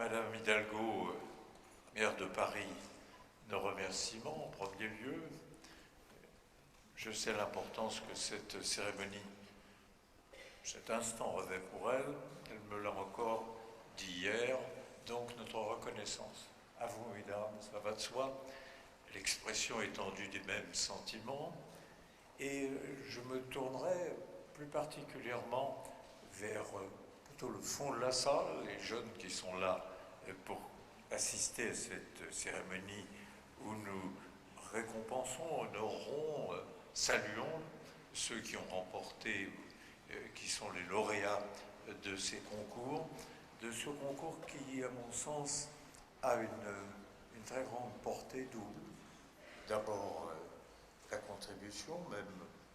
Madame Hidalgo, maire de Paris, nos remerciements en premier lieu. Je sais l'importance que cette cérémonie, cet instant revêt pour elle. Elle me l'a encore dit hier, donc notre reconnaissance. À vous, mesdames, ça va de soi. L'expression étendue des mêmes sentiments. Et je me tournerai plus particulièrement vers plutôt le fond de la salle, les jeunes qui sont là pour assister à cette cérémonie où nous récompensons, honorons, saluons ceux qui ont remporté, qui sont les lauréats de ces concours, de ce concours qui, à mon sens, a une très grande portée double. D'abord, la contribution, même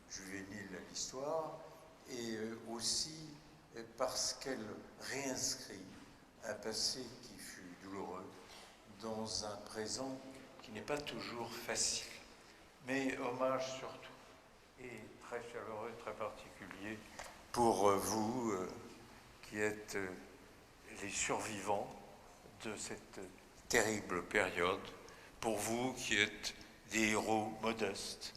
juvénile à l'histoire, et aussi parce qu'elle réinscrit un passé qui fut douloureux dans un présent qui n'est pas toujours facile. Mais hommage surtout, et très chaleureux, très particulier, pour vous qui êtes les survivants de cette terrible période, pour vous qui êtes des héros modestes,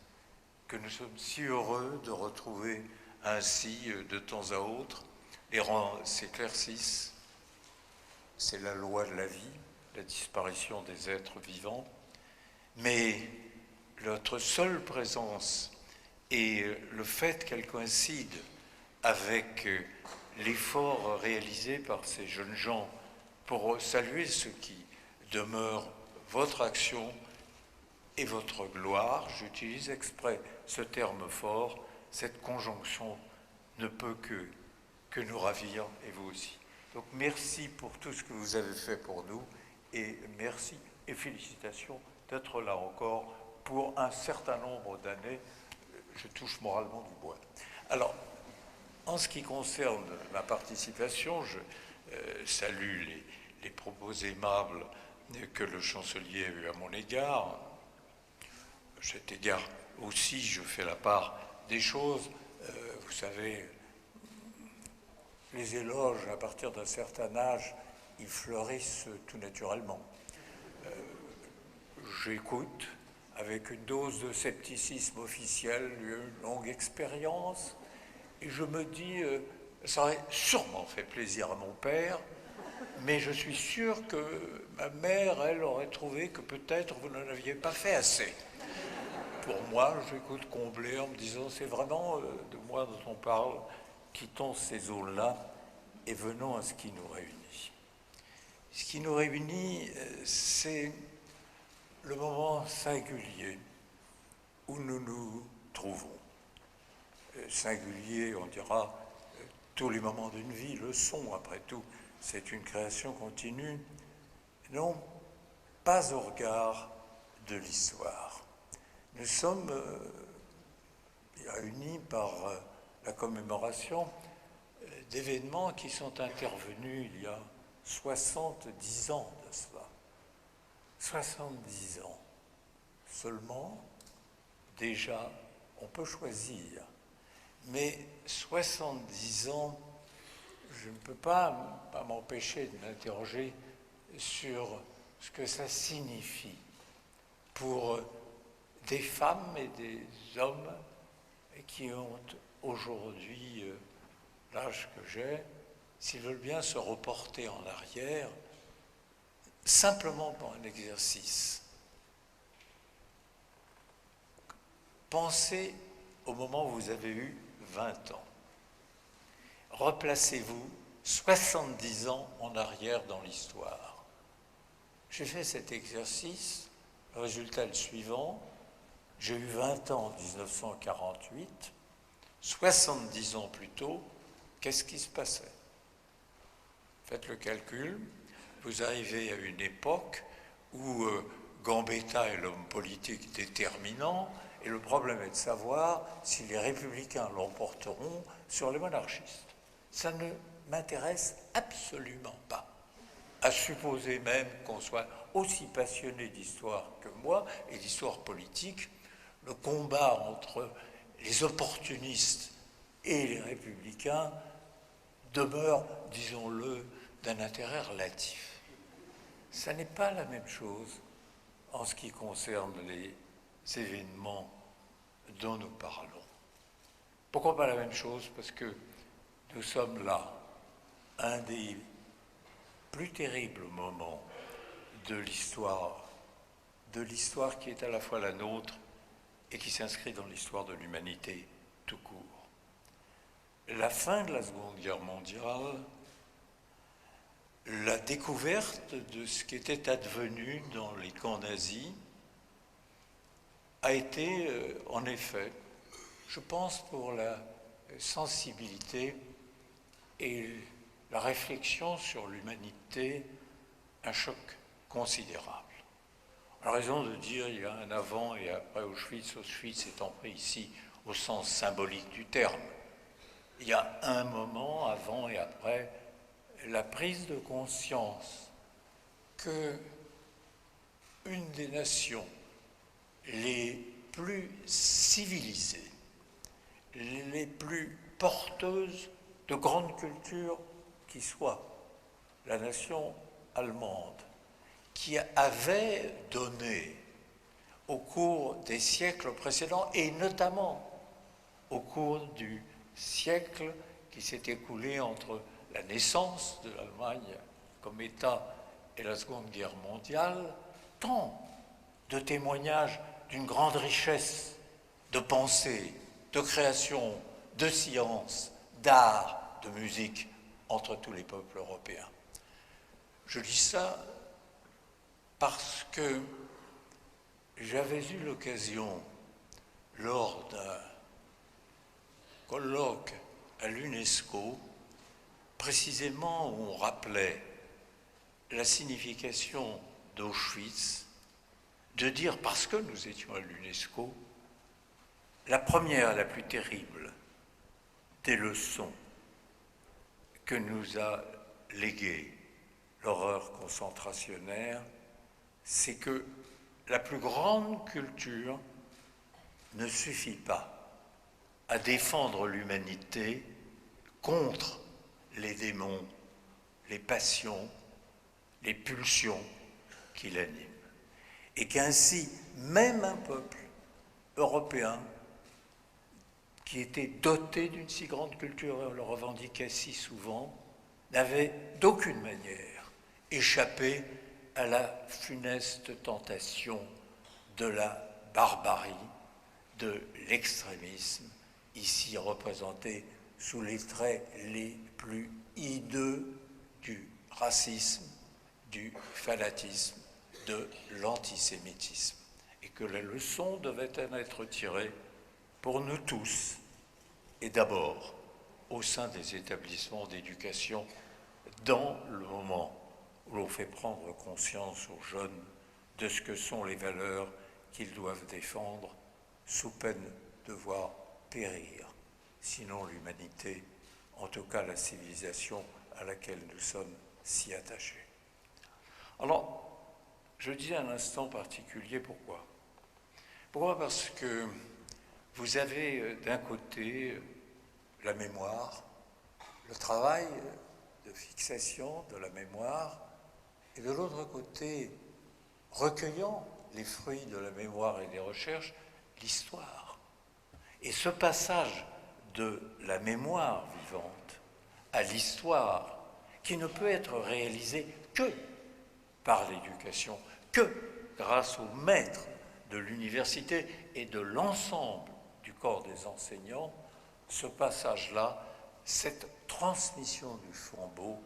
que nous sommes si heureux de retrouver ainsi de temps à autre. Les rangs s'éclaircissent, c'est la loi de la vie, la disparition des êtres vivants, mais notre seule présence et le fait qu'elle coïncide avec l'effort réalisé par ces jeunes gens pour saluer ce qui demeure votre action et votre gloire, j'utilise exprès ce terme fort, cette conjonction ne peut que nous ravir, et vous aussi. Donc merci pour tout ce que vous avez fait pour nous, et merci et félicitations d'être là encore pour un certain nombre d'années. Je touche moralement du bois. Alors, en ce qui concerne ma participation, je salue les propos aimables que le chancelier a eu à mon égard. À cet égard aussi, je fais la part des choses. Vous savez, les éloges, à partir d'un certain âge, ils fleurissent tout naturellement. J'écoute avec une dose de scepticisme officiel, une longue expérience, et je me dis, ça aurait sûrement fait plaisir à mon père, mais je suis sûr que ma mère, elle, aurait trouvé que peut-être vous n'en aviez pas fait assez. Pour moi, j'écoute combler en me disant, c'est vraiment de moi dont on parle, quittons ces eaux-là et venons à ce qui nous réunit. Ce qui nous réunit, c'est le moment singulier où nous nous trouvons. Singulier, on dira, tous les moments d'une vie le sont, après tout, c'est une création continue, non pas au regard de l'histoire. Nous sommes réunis par la commémoration d'événements qui sont intervenus il y a 70 ans de cela. 70 ans. Seulement, déjà, on peut choisir. Mais 70 ans, je ne peux pas m'empêcher de m'interroger sur ce que ça signifie pour des femmes et des hommes qui ont aujourd'hui l'âge que j'ai, s'ils veulent bien se reporter en arrière, simplement pour un exercice. Pensez au moment où vous avez eu 20 ans. Replacez-vous 70 ans en arrière dans l'histoire. J'ai fait cet exercice, le résultat est le suivant. J'ai eu 20 ans en 1948, 70 ans plus tôt, qu'est-ce qui se passait? Faites le calcul, vous arrivez à une époque où Gambetta est l'homme politique déterminant, et le problème est de savoir si les républicains l'emporteront sur les monarchistes. Ça ne m'intéresse absolument pas. À supposer même qu'on soit aussi passionné d'histoire que moi, et d'histoire politique, le combat entre les opportunistes et les républicains demeure, disons-le, d'un intérêt relatif. ça n'est pas la même chose en ce qui concerne les événements dont nous parlons. Pourquoi pas la même chose? Parce que nous sommes là, un des plus terribles moments de l'histoire qui est à la fois la nôtre et qui s'inscrit dans l'histoire de l'humanité tout court. La fin de la Seconde Guerre mondiale, la découverte de ce qui était advenu dans les camps nazis a été, en effet, je pense, pour la sensibilité et la réflexion sur l'humanité, un choc considérable. On a raison de dire qu'il y a un avant et après Auschwitz, Auschwitz étant pris ici au sens symbolique du terme. Il y a un moment avant et après la prise de conscience que une des nations les plus civilisées, les plus porteuses de grande culture qui soit, la nation allemande, qui avait donné au cours des siècles précédents, et notamment au cours du siècle qui s'est écoulé entre la naissance de l'Allemagne comme État et la Seconde Guerre mondiale, tant de témoignages d'une grande richesse de pensée, de création, de science, d'art, de musique entre tous les peuples européens. Je dis ça parce que j'avais eu l'occasion, lors d'un colloque à l'UNESCO, précisément où on rappelait la signification d'Auschwitz, de dire, parce que nous étions à l'UNESCO, la première, la plus terrible des leçons que nous a léguées l'horreur concentrationnaire, c'est que la plus grande culture ne suffit pas à défendre l'humanité contre les démons, les passions, les pulsions qui l'animent. Et qu'ainsi, même un peuple européen qui était doté d'une si grande culture, et on le revendiquait si souvent, n'avait d'aucune manière échappé à la funeste tentation de la barbarie, de l'extrémisme, ici représenté sous les traits les plus hideux du racisme, du fanatisme, de l'antisémitisme. Et que la leçon devait en être tirée pour nous tous, et d'abord au sein des établissements d'éducation, dans le moment où l'on fait prendre conscience aux jeunes de ce que sont les valeurs qu'ils doivent défendre, sous peine de voir périr, sinon l'humanité, en tout cas la civilisation à laquelle nous sommes si attachés. Alors, je dis un instant particulier, pourquoi? Pourquoi? Parce que vous avez d'un côté la mémoire, le travail de fixation de la mémoire, et de l'autre côté, recueillant les fruits de la mémoire et des recherches, l'histoire. Et ce passage de la mémoire vivante à l'histoire, qui ne peut être réalisé que par l'éducation, que grâce aux maîtres de l'université et de l'ensemble du corps des enseignants, ce passage-là, cette transmission du flambeau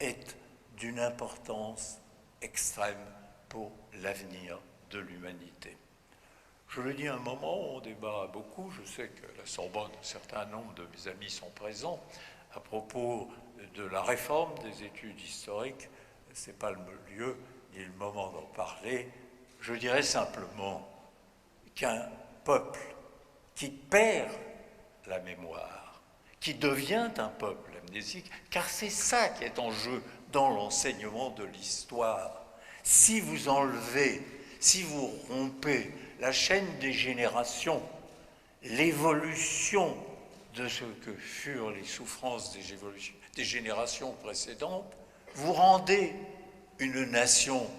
est d'une importance extrême pour l'avenir de l'humanité. Je le dis à un moment où on débat beaucoup, je sais que la Sorbonne, un certain nombre de mes amis sont présents, à propos de la réforme des études historiques, ce n'est pas le lieu ni le moment d'en parler. Je dirais simplement qu'un peuple qui perd la mémoire, qui devient un peuple amnésique, car c'est ça qui est en jeu dans l'enseignement de l'histoire. Si vous enlevez, si vous rompez la chaîne des générations, l'évolution de ce que furent les souffrances des générations précédentes, vous rendez une nation,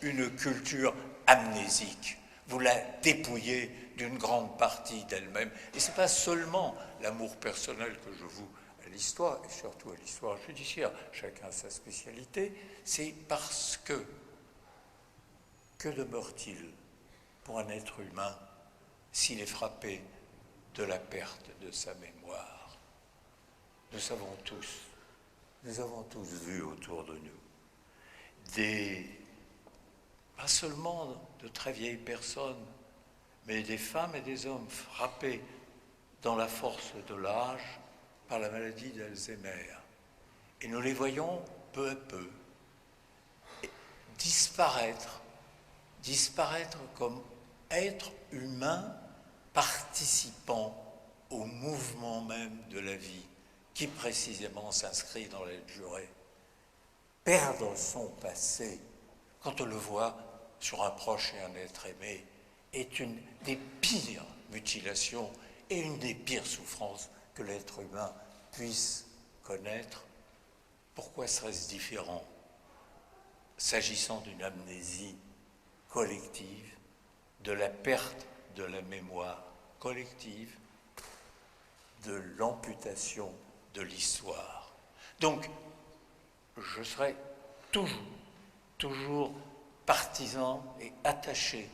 une culture amnésique. Vous la dépouillez d'une grande partie d'elle-même. Et ce n'est pas seulement l'amour personnel que je voue à l'histoire, et surtout à l'histoire judiciaire, chacun a sa spécialité, c'est parce que demeure-t-il pour un être humain s'il est frappé de la perte de sa mémoire? Nous avons tous vu autour de nous pas seulement de très vieilles personnes, mais des femmes et des hommes frappés dans la force de l'âge par la maladie d'Alzheimer. Et nous les voyons peu à peu disparaître comme êtres humains participant au mouvement même de la vie, qui précisément s'inscrit dans la durée. Perdre son passé, quand on le voit sur un proche et un être aimé, est une des pires mutilations et une des pires souffrances que l'être humain puisse connaître. Pourquoi serait-ce différent s'agissant d'une amnésie collective, de la perte de la mémoire collective, de l'amputation de l'histoire? Donc, je serai toujours partisan et attaché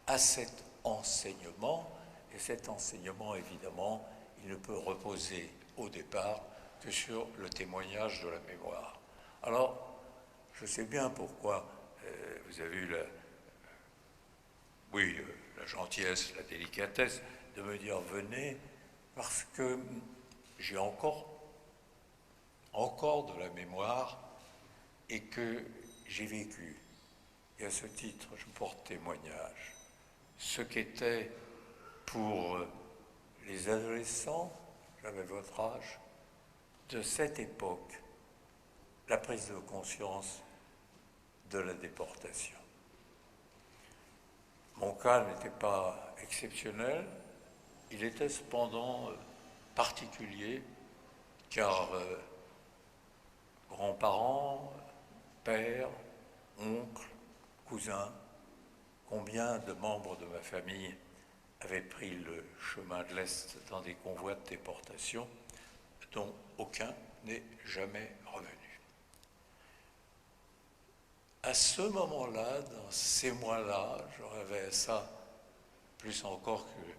à cet enseignement. Et cet enseignement, évidemment, il ne peut reposer au départ que sur le témoignage de la mémoire. Alors, je sais bien pourquoi vous avez eu la gentillesse, la délicatesse de me dire venez, parce que j'ai encore de la mémoire et que j'ai vécu. Et à ce titre, je porte témoignage. Ce qu'était pour les adolescents, j'avais votre âge, de cette époque, la prise de conscience de la déportation. Mon cas n'était pas exceptionnel, il était cependant particulier, car grands-parents, pères, oncles, cousins, combien de membres de ma famille avaient pris le chemin de l'Est dans des convois de déportation dont aucun n'est jamais revenu. À ce moment-là, dans ces mois-là, je rêvais à ça, plus encore que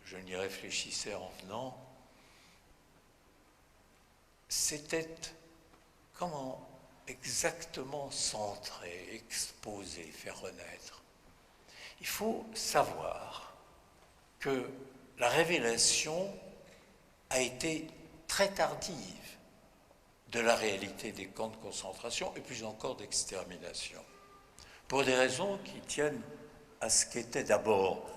je n'y réfléchissais en venant, c'était comment exactement centrer, exposer, faire renaître. Il faut savoir que la révélation a été très tardive de la réalité des camps de concentration et plus encore d'extermination, pour des raisons qui tiennent à ce qu'était d'abord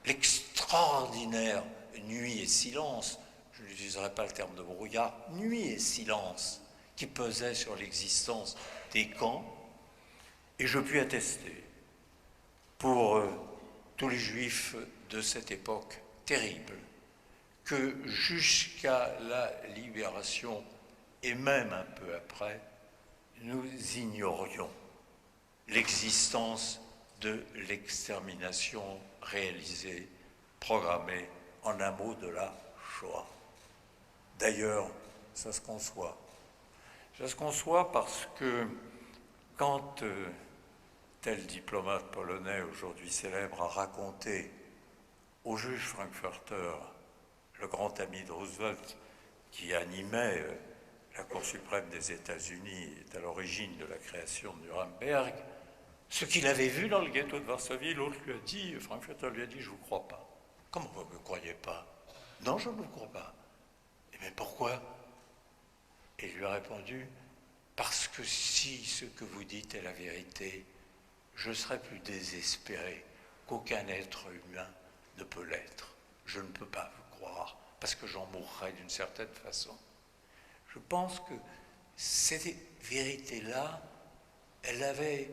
l'extraordinaire nuit et silence, je n'utiliserai pas le terme de brouillard, nuit et silence qui pesait sur l'existence des camps, et je puis attester pour tous les juifs de cette époque terrible que jusqu'à la libération et même un peu après, nous ignorions l'existence de l'extermination réalisée, programmée en un mot de la Shoah. D'ailleurs, ça se conçoit. Ça se conçoit parce que quand tel diplomate polonais aujourd'hui célèbre a raconté au juge Frankfurter, le grand ami de Roosevelt, qui animait la Cour suprême des États-Unis, est à l'origine de la création de Nuremberg, ce qu'il avait vu dans le ghetto de Varsovie, l'autre lui a dit, Frankfurter lui a dit, je ne vous crois pas. Comment vous ne me croyez pas? Non, je ne vous crois pas. Et mais pourquoi? Et il lui a répondu, parce que si ce que vous dites est la vérité, je serai plus désespéré qu'aucun être humain ne peut l'être. Je ne peux pas vous croire, parce que j'en mourrai d'une certaine façon. Je pense que ces vérités-là, elles avaient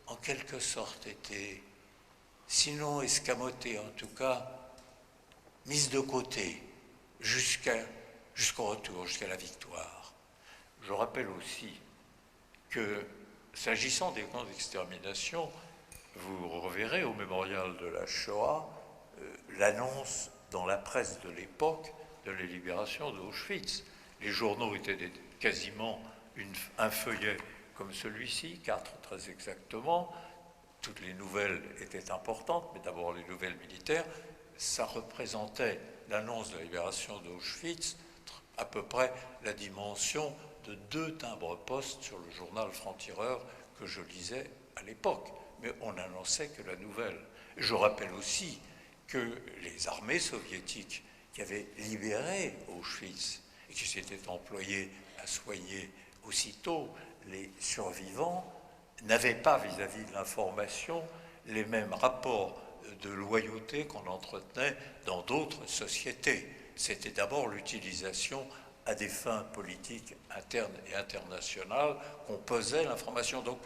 en quelque sorte été, sinon escamotées, en tout cas, mises de côté jusqu'au retour, jusqu'à la victoire. Je rappelle aussi que s'agissant des camps d'extermination, vous reverrez au mémorial de la Shoah l'annonce dans la presse de l'époque de la libération d'Auschwitz. Les journaux étaient quasiment un feuillet comme celui-ci, 4 très exactement. Toutes les nouvelles étaient importantes, mais d'abord les nouvelles militaires. Ça représentait l'annonce de la libération d'Auschwitz, à peu près la dimension de 2 timbres-poste sur le journal Franc-Tireur que je lisais à l'époque. Mais on n'annonçait que la nouvelle. Je rappelle aussi que les armées soviétiques qui avaient libéré Auschwitz et qui s'étaient employées à soigner aussitôt les survivants n'avaient pas vis-à-vis de l'information les mêmes rapports de loyauté qu'on entretenait dans d'autres sociétés. C'était d'abord l'utilisation à des fins politiques internes et internationales qu'on posait l'information. Donc,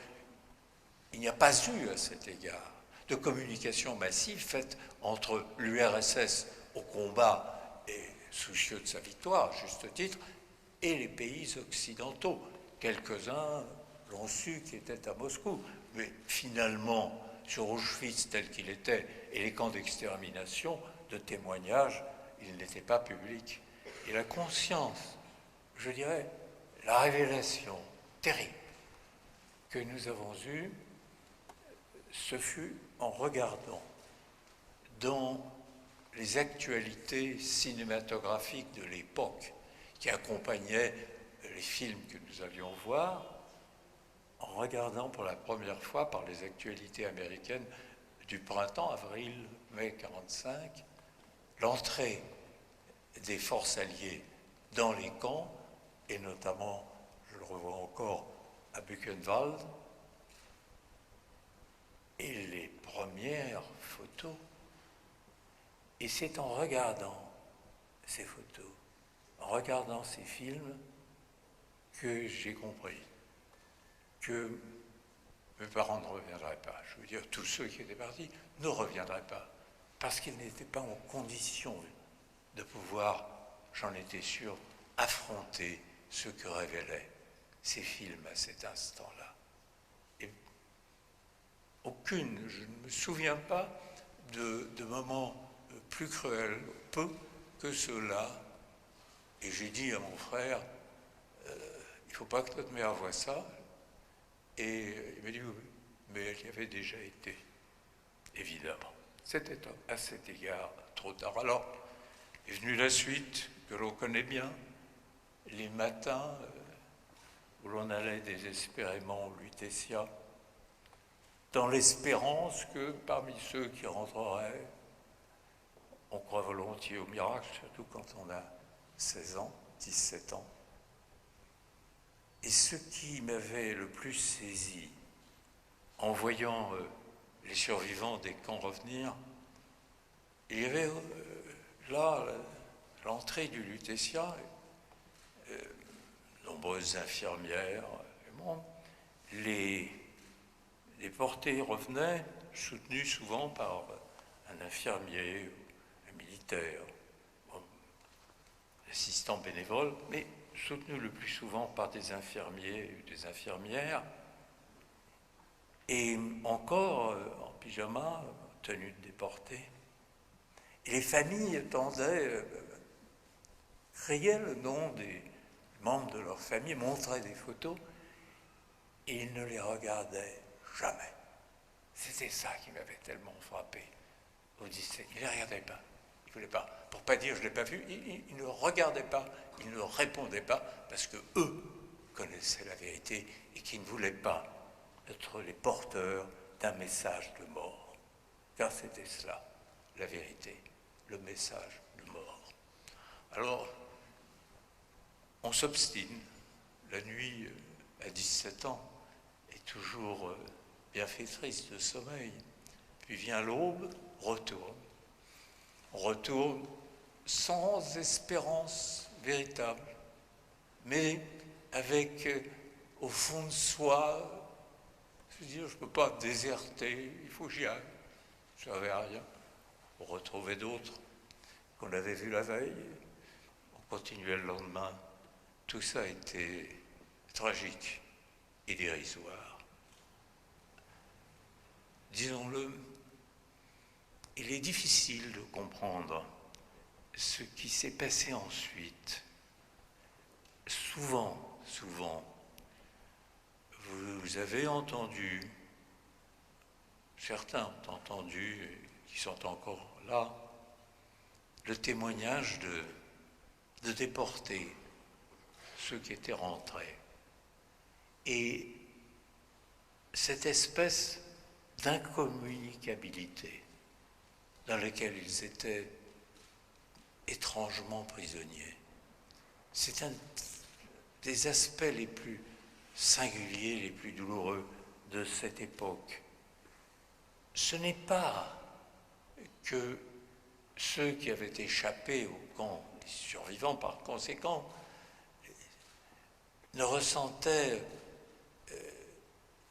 il n'y a pas eu à cet égard de communication massive faite entre l'URSS au combat et soucieux de sa victoire, à juste titre, et les pays occidentaux. Quelques-uns l'ont su qui étaient à Moscou, mais finalement, sur Auschwitz tel qu'il était et les camps d'extermination, de témoignages, ils n'étaient pas publics. Et la conscience, je dirais, la révélation terrible que nous avons eue, ce fut en regardant dans les actualités cinématographiques de l'époque qui accompagnaient les films que nous allions voir, en regardant pour la première fois par les actualités américaines du printemps, avril, mai 1945, l'entrée des forces alliées dans les camps, et notamment, je le revois encore, à Buchenwald, et les premières photos. Et c'est en regardant ces photos, en regardant ces films, que j'ai compris que mes parents ne reviendraient pas. Je veux dire, tous ceux qui étaient partis ne reviendraient pas, parce qu'ils n'étaient pas en condition de pouvoir, j'en étais sûr, affronter ce que révélaient ces films à cet instant-là. Et aucune, je ne me souviens pas de moments plus cruels, peu que ceux-là. Et j'ai dit à mon frère, il ne faut pas que notre mère voie ça. Et il m'a dit oui, mais elle y avait déjà été, évidemment. C'était à cet égard trop tard. Alors, est venue la suite, que l'on connaît bien, les matins où l'on allait désespérément au Lutetia, dans l'espérance que parmi ceux qui rentreraient, on croit volontiers au miracle, surtout quand on a 16 ans, 17 ans. Et ce qui m'avait le plus saisi, en voyant les survivants des camps revenir, il y avait là l'entrée du Lutetia, nombreuses infirmières, les portées revenaient, soutenues souvent par un infirmier, un militaire, un assistant bénévole, mais soutenus le plus souvent par des infirmiers ou des infirmières, et encore en pyjama, en tenue de déporté. Et les familles attendaient, criaient le nom des membres de leur famille, montraient des photos, et ils ne les regardaient jamais. C'était ça qui m'avait tellement frappé. Au 17, ils ne les regardaient pas. Ils ne voulaient pas. Pour ne pas dire je ne l'ai pas vu, ils ne regardaient pas, ils ne répondaient pas, parce que eux connaissaient la vérité et qu'ils ne voulaient pas être les porteurs d'un message de mort. Car c'était cela, la vérité, le message de mort. Alors, on s'obstine. La nuit, à 17 ans, est toujours bienfaitrice de sommeil. Puis vient l'aube, retourne. On retourne sans espérance véritable, mais avec, au fond de soi, se dire, je ne peux pas déserter, il faut que j'y aille. Je n'avais rien. On retrouvait d'autres qu'on avait vus la veille. On continuait le lendemain. Tout ça était tragique et dérisoire. disons-le, il est difficile de comprendre ce qui s'est passé ensuite. Souvent, vous avez entendu, certains ont entendu, qui sont encore là, le témoignage de déportés, ceux qui étaient rentrés. Et cette espèce d'incommunicabilité dans laquelle ils étaient étrangement prisonniers. C'est un des aspects les plus singuliers, les plus douloureux de cette époque. Ce n'est pas que ceux qui avaient échappé au camp, les survivants par conséquent, ne ressentaient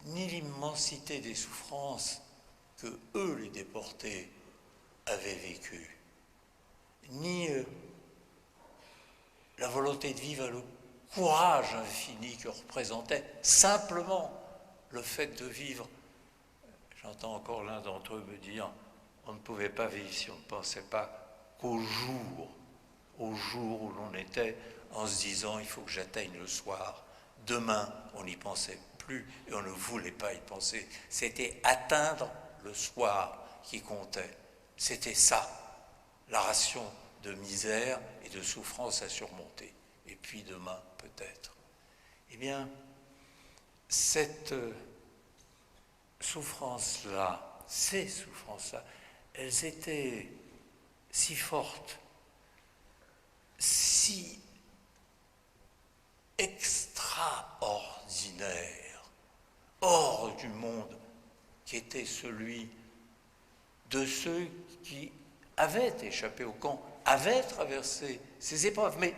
ni l'immensité des souffrances que eux, les déportés, avaient vécues, ni la volonté de vivre, le courage infini que représentait simplement le fait de vivre. J'entends encore l'un d'entre eux me dire « on ne pouvait pas vivre si on ne pensait pas qu'au jour où l'on était en se disant « il faut que j'atteigne le soir ». Demain, on n'y pensait plus et on ne voulait pas y penser. C'était atteindre le soir qui comptait. C'était ça, la ration de misère et de souffrance à surmonter. Et puis demain, peut-être. Eh bien, cette souffrance-là, ces souffrances-là, elles étaient si fortes, si extraordinaires, hors du monde qui était celui de ceux qui avaient échappé au camp, avaient traversé ces épreuves, mais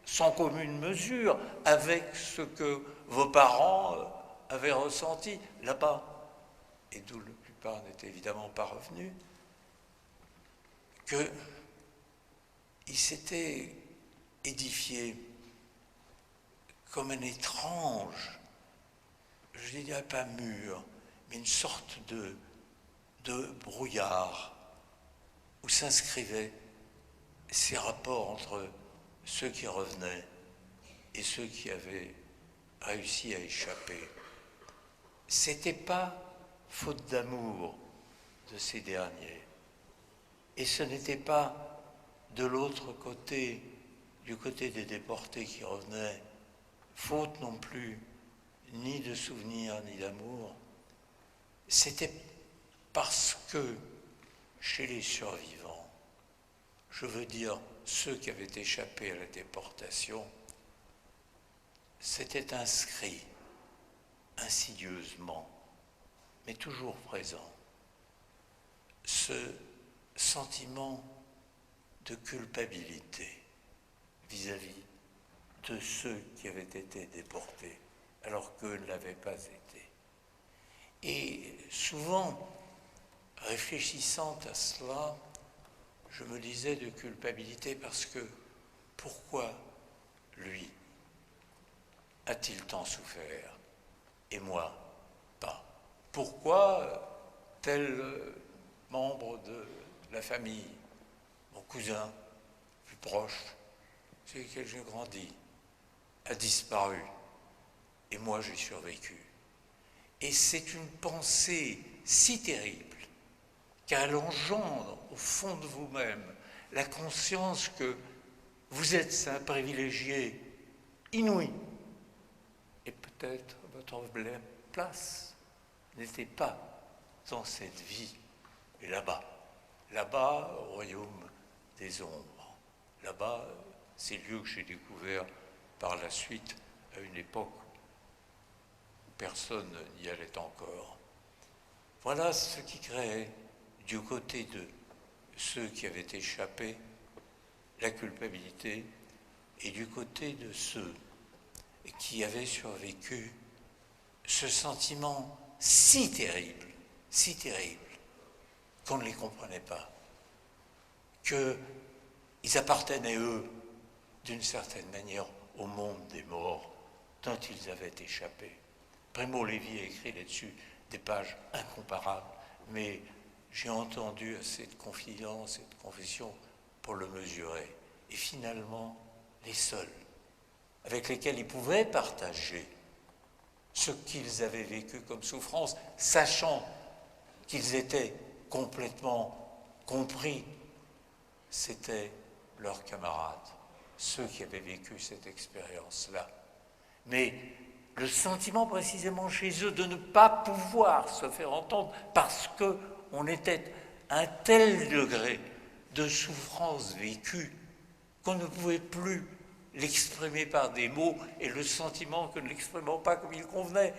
sans commune mesure avec ce que vos parents avaient ressenti là-bas, et d'où la plupart n'étaient évidemment pas revenus, qu'ils s'étaient édifiés comme un étrange, je ne dirais pas mur, mais une sorte de brouillard où s'inscrivaient ces rapports entre ceux qui revenaient et ceux qui avaient réussi à échapper. C'était pas faute d'amour de ces derniers. Et ce n'était pas de l'autre côté, du côté des déportés qui revenaient, faute non plus ni de souvenirs ni d'amour. C'était parce que chez les survivants, je veux dire ceux qui avaient échappé à la déportation, s'était inscrit insidieusement, mais toujours présent, ce sentiment de culpabilité vis-à-vis de ceux qui avaient été déportés, alors qu'eux ne l'avaient pas été. Et souvent, réfléchissant à cela, je me disais de culpabilité parce que pourquoi lui a-t-il tant souffert et moi pas? Pourquoi tel membre de la famille, mon cousin plus proche, celui avec lequel j'ai grandi, a disparu et moi j'ai survécu? Et c'est une pensée si terrible car elle engendre au fond de vous-même la conscience que vous êtes un privilégié inouï. Et peut-être votre place n'était pas dans cette vie, mais là-bas au royaume des ombres. Là-bas, ces lieux que j'ai découverts par la suite à une époque où personne n'y allait encore. Voilà ce qui créait du côté de ceux qui avaient échappé la culpabilité et du côté de ceux qui avaient survécu ce sentiment si terrible qu'on ne les comprenait pas, qu'ils appartenaient eux d'une certaine manière au monde des morts dont ils avaient échappé. Primo Levi a écrit là-dessus des pages incomparables, mais j'ai entendu assez de confidences et de confessions pour le mesurer. Et finalement, les seuls avec lesquels ils pouvaient partager ce qu'ils avaient vécu comme souffrance, sachant qu'ils étaient complètement compris, c'étaient leurs camarades, ceux qui avaient vécu cette expérience-là. Mais le sentiment précisément chez eux de ne pas pouvoir se faire entendre parce qu'on était à un tel degré de souffrance vécue qu'on ne pouvait plus l'exprimer par des mots, et le sentiment que ne l'exprimant pas comme il convenait,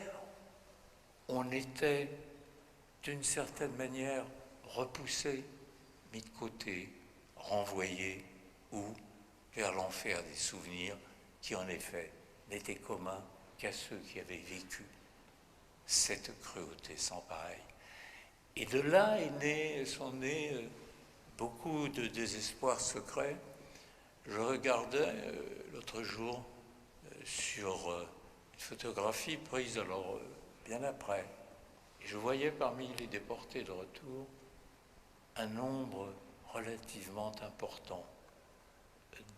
on était d'une certaine manière repoussé, mis de côté, renvoyé, ou vers l'enfer des souvenirs qui en effet n'étaient communs qu'à ceux qui avaient vécu cette cruauté sans pareil. Et de là sont nés beaucoup de désespoirs secrets. Je regardais l'autre jour sur une photographie prise alors bien après, et je voyais parmi les déportés de retour un nombre relativement important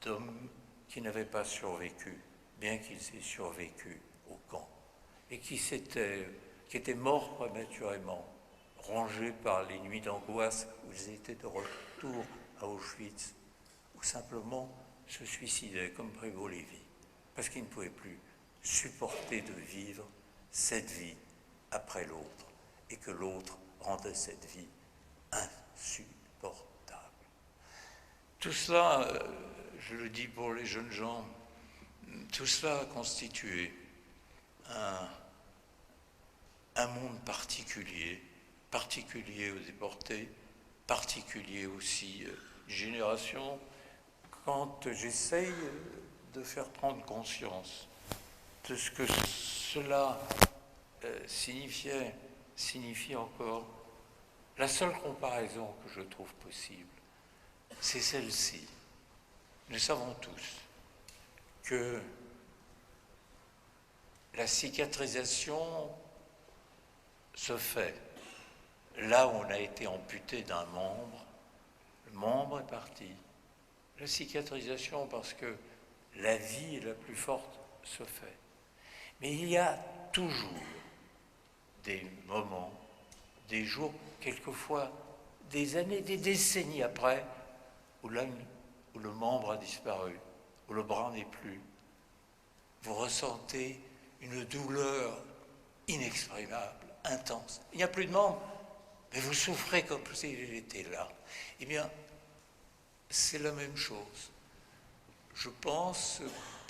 d'hommes qui n'avaient pas survécu, bien qu'ils aient survécu au camp, et qui étaient morts prématurément, rongés par les nuits d'angoisse où ils étaient de retour à Auschwitz, ou simplement se suicidaient comme Prévost Lévy, parce qu'ils ne pouvaient plus supporter de vivre cette vie après l'autre, et que l'autre rendait cette vie insupportable. Tout cela, je le dis pour les jeunes gens, tout cela a constitué un monde particulier aux déportés, particulier aussi génération. Quand j'essaye de faire prendre conscience de ce que cela signifie encore, la seule comparaison que je trouve possible, c'est celle-ci. Nous savons tous que la cicatrisation se fait là où on a été amputé d'un membre, le membre est parti. La cicatrisation, parce que la vie la plus forte se fait. Mais il y a toujours des moments, des jours, quelquefois des années, des décennies après, où le membre a disparu, où le bras n'est plus. Vous ressentez une douleur inexprimable, intense. Il n'y a plus de membre, mais vous souffrez comme s'il était là. Eh bien, c'est la même chose. Je pense,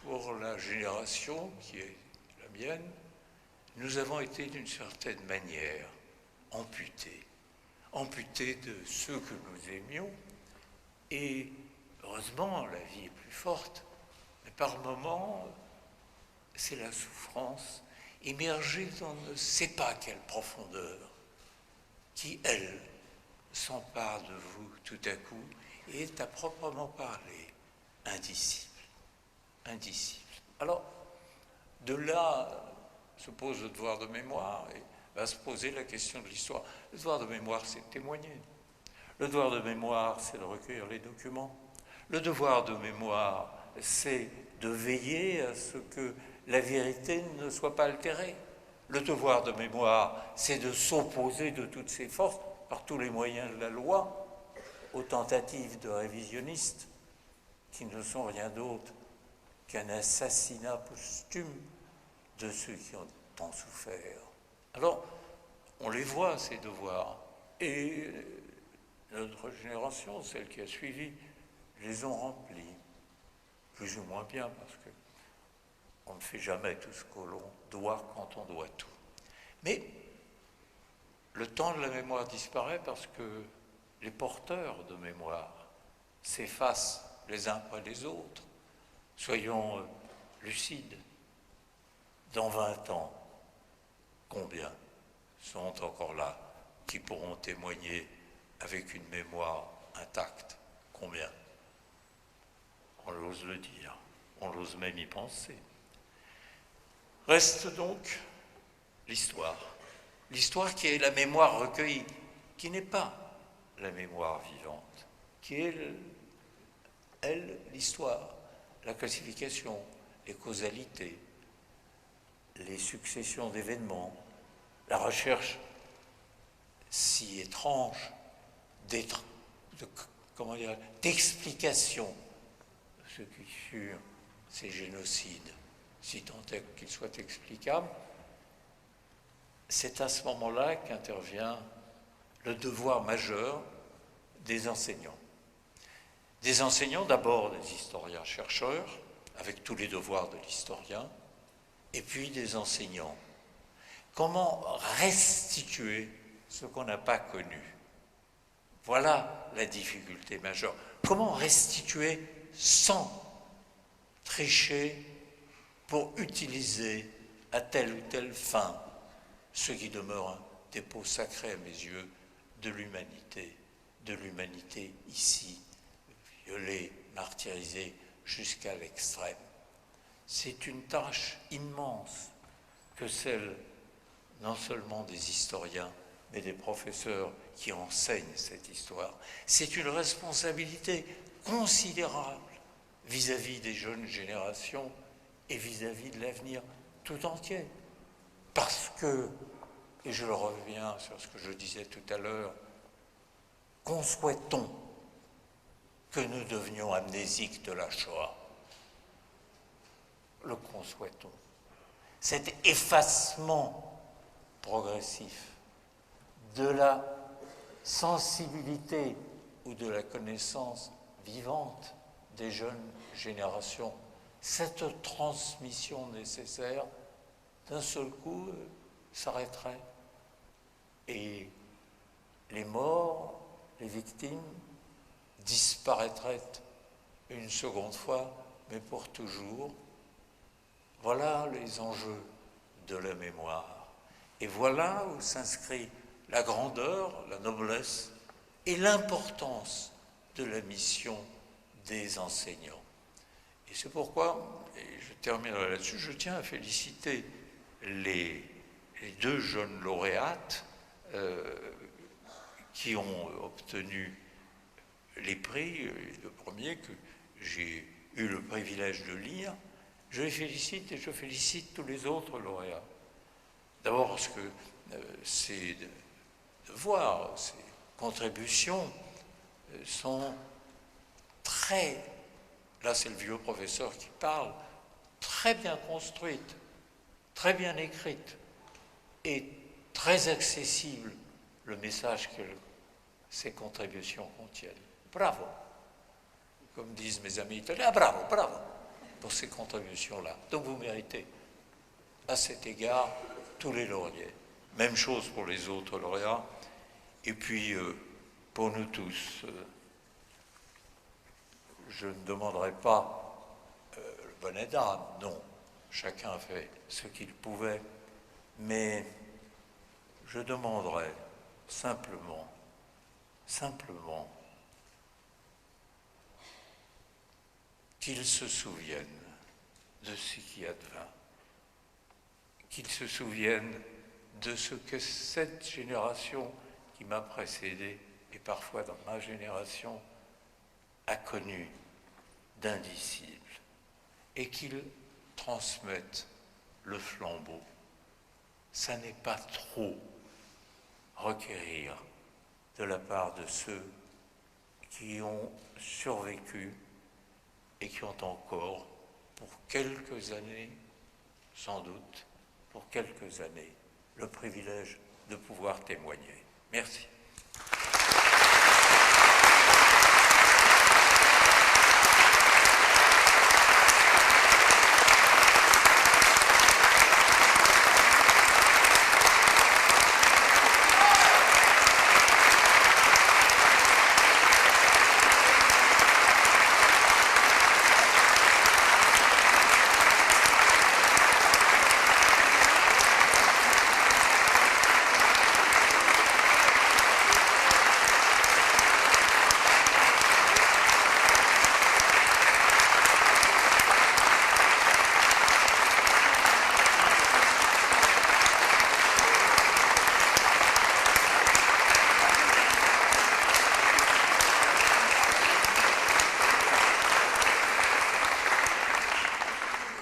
pour la génération qui est la mienne, nous avons été d'une certaine manière amputés de ceux que nous aimions, et heureusement la vie est plus forte, mais par moments c'est la souffrance immergée dans ne sait pas quelle profondeur qui, elle, s'empare de vous tout à coup et est à proprement parler indicible. Alors, de là se pose le devoir de mémoire et va se poser la question de l'histoire. Le devoir de mémoire, c'est de témoigner. Le devoir de mémoire, c'est de recueillir les documents. Le devoir de mémoire, c'est de veiller à ce que la vérité ne soit pas altérée. Le devoir de mémoire, c'est de s'opposer de toutes ses forces, par tous les moyens de la loi, aux tentatives de révisionnistes, qui ne sont rien d'autre qu'un assassinat posthume de ceux qui ont tant souffert. Alors, on les voit, ces devoirs, et notre génération, celle qui a suivi, les ont remplis, plus ou moins bien, parce que on ne fait jamais tout ce que l'on doit quand on doit tout. Mais le temps de la mémoire disparaît parce que les porteurs de mémoire s'effacent les uns après les autres. Soyons lucides. Dans 20 ans, combien sont encore là qui pourront témoigner avec une mémoire intacte? Combien? On ose le dire, on ose même y penser. Reste donc l'histoire. L'histoire qui est la mémoire recueillie qui n'est pas la mémoire vivante, qui est, elle, l'histoire, la classification, les causalités, les successions d'événements, la recherche si étrange d'explication de ce qui furent ces génocides, si tant est qu'ils soient explicables. C'est à ce moment-là qu'intervient le devoir majeur des enseignants. Des enseignants, d'abord des historiens-chercheurs, avec tous les devoirs de l'historien, et puis des enseignants. Comment restituer ce qu'on n'a pas connu? Voilà la difficulté majeure. Comment restituer sans tricher pour utiliser à telle ou telle fin ce qui demeure un dépôt sacré à mes yeux de l'humanité ici, violée, martyrisée jusqu'à l'extrême. C'est une tâche immense que celle non seulement des historiens, mais des professeurs qui enseignent cette histoire. C'est une responsabilité considérable vis-à-vis des jeunes générations et vis-à-vis de l'avenir tout entier. Parce que, et je reviens sur ce que je disais tout à l'heure, souhaitons que nous devenions amnésiques de la Shoah. Le souhaitons. Cet effacement progressif de la sensibilité ou de la connaissance vivante des jeunes générations, cette transmission nécessaire, d'un seul coup, s'arrêterait. Et les morts, les victimes, disparaîtraient une seconde fois, mais pour toujours. Voilà les enjeux de la mémoire. Et voilà où s'inscrit la grandeur, la noblesse et l'importance de la mission des enseignants. Et c'est pourquoi, et je terminerai là-dessus, je tiens à féliciter les deux jeunes lauréates qui ont obtenu les prix, le premier que j'ai eu le privilège de lire. Je les félicite et je félicite tous les autres lauréats. D'abord parce que ces devoirs, ces contributions sont très, là c'est le vieux professeur qui parle, très bien construites, très bien écrites et très accessibles, le message que ces contributions contiennent. Bravo, comme disent mes amis italiens, bravo, bravo pour ces contributions-là. Donc vous méritez à cet égard tous les lauriers. Même chose pour les autres lauréats. Et puis pour nous tous, je ne demanderai pas le bonnet d'âme, non. Chacun a fait ce qu'il pouvait, mais je demanderai simplement qu'ils se souviennent de ce qui advint, qu'ils se souviennent de ce que cette génération qui m'a précédé, et parfois dans ma génération, a connu d'indicible, et qu'ils transmettent le flambeau. Ça n'est pas trop requérir de la part de ceux qui ont survécu et qui ont encore, pour quelques années, sans doute, pour quelques années, le privilège de pouvoir témoigner. Merci.